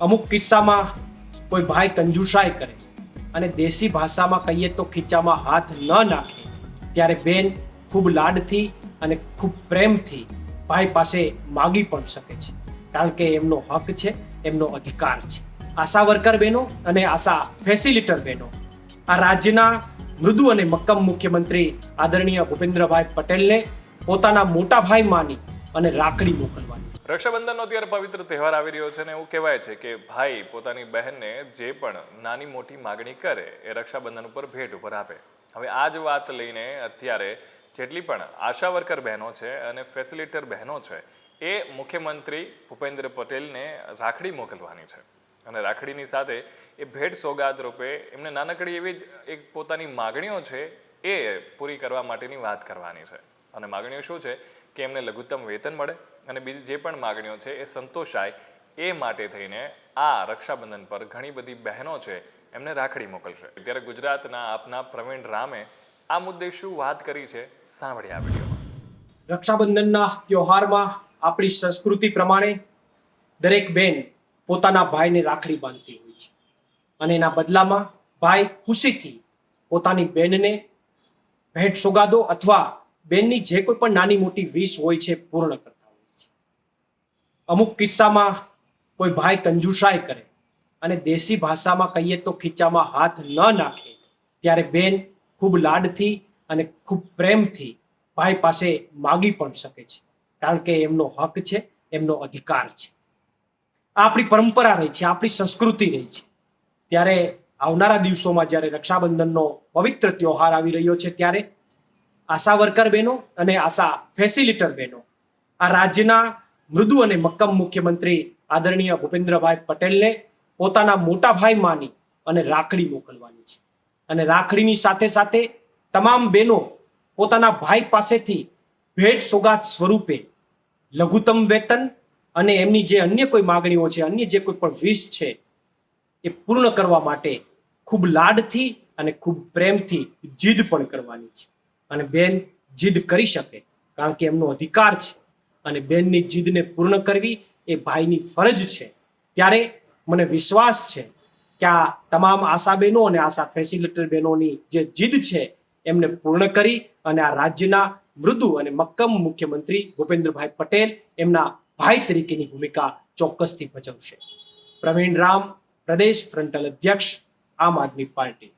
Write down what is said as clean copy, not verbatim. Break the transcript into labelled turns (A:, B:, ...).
A: અમુક કિસ્સામાં કોઈ ભાઈ કંજુસાઈ કરે અને દેશી ભાષામાં કહીએ તો ખીચામાં હાથ ન નાખે ત્યારે બેન ખૂબ લાડથી અને ખૂબ પ્રેમથી ભાઈ પાસે માગી પણ શકે છે, કારણ કે એમનો હક છે, એમનો અધિકાર છે. આશા વર્કર બહેનો અને આશા ફેસિલિટર બહેનો આ રાજ્યના મૃદુ અને મક્કમ મુખ્યમંત્રી આદરણીય ભૂપેન્દ્રભાઈ પટેલને પોતાના મોટા ભાઈ માની અને રાખડી મોકલવાની.
B: રક્ષાબંધનનો અત્યારે પવિત્ર તહેવાર આવી રહ્યો છે ને એવું કહેવાય છે કે ભાઈ પોતાની બહેનને જે પણ નાની મોટી માગણી કરે એ રક્ષાબંધન ઉપર ભેટ ઉપર આપે. હવે આ જ વાત લઈને અત્યારે જેટલી પણ આશા વર્કર બહેનો છે અને ફેસિલિટર બહેનો છે એ મુખ્યમંત્રી ભૂપેન્દ્ર પટેલને રાખડી મોકલવાની છે અને રાખડીની સાથે એ ભેટ સોગાદ રૂપે એમને નાનકડી એવી જ એક પોતાની માગણીઓ છે એ પૂરી કરવા માટેની વાત કરવાની છે. અને માગણીઓ શું છે કે એમને લઘુત્તમ વેતન મળે અને બીજી જે પણ માગણીઓ છે એ સંતોષાય એ માટે થઈને આ રક્ષાબંધન પર ઘણી બધી બહેનો છે એમને રાખડી મોકલશે. ત્યારે ગુજરાતના આપના પ્રવીણ રામે આ મુદ્દે શું વાત કરી છે સાંભળીએ આ વિડીયોમાં.
A: રક્ષાબંધનના તહેવારમાં આપણી સંસ્કૃતિ પ્રમાણે દરેક બેન પોતાના ભાઈને રાખડી બાંધતી હોય છે અને એના બદલામાં ભાઈ ખુશીથી પોતાની બેનને ભેટ સોગાદો અથવા બેનની જે કોઈ પણ નાની મોટી વિશ હોય છે પૂર્ણ કરતા હોય છે. અમુક કિસ્સામાં કોઈ ભાઈ કંજુસાઈ કરે અને દેશી ભાષામાં કહીએ તો ખીચામાં હાથ ન નાખે ત્યારે બેન ખૂબ લાડથી અને ખૂબ પ્રેમથી ભાઈ પાસે માગી પણ શકે છે, કારણ કે એમનો હક છે, એમનો અધિકાર છે. આ આપણી પરંપરા રહી છે, આપણી સંસ્કૃતિ રહી છે. ત્યારે આવનારા દિવસોમાં જ્યારે રક્ષાબંધનનો પવિત્ર તહેવાર આવી રહ્યો છે ત્યારે આશા વર્કર બહેનો અને આશા ફેસિલિટર બહેનો આ રાજ્યના મૃદુ અને મક્કમ મુખ્યમંત્રી આદરણીય ભૂપેન્દ્રભાઈ પટેલને પોતાના મોટા ભાઈ માની અને રાખડી મોકલવાની છે. અને રાખડીની સાથે સાથે તમામ બહેનો પોતાના ભાઈ પાસેથી ભેટ સોગાદ સ્વરૂપે લઘુત્તમ વેતન અને એમની જે અન્ય કોઈ માગણીઓ છે, અન્ય જે કોઈ પણ વિશ છે એ પૂર્ણ કરવા માટે ખૂબ લાડથી અને ખૂબ પ્રેમથી જીદ પણ કરવાની છે. અને બેન જીદ કરી શકે, કારણ કે એમનો અધિકાર છે અને બેનની જીદને પૂર્ણ કરવી એ ભાઈની ફરજ છે. ત્યારે મને વિશ્વાસ છે કે આ તમામ આશા બહેનો અને આશા ફેસિલિટર બહેનોની જે જીદ છે એમને પૂર્ણ કરી અને આ રાજ્યના મૃદુ અને મક્કમ મુખ્યમંત્રી ભૂપેન્દ્રભાઈ પટેલ એમના ભાઈ તરીકેની ભૂમિકા ચોક્કસથી ભજવશે. પ્રવીણ રામ, પ્રદેશ ફ્રન્ટલ અધ્યક્ષ, આમ આદમી પાર્ટી.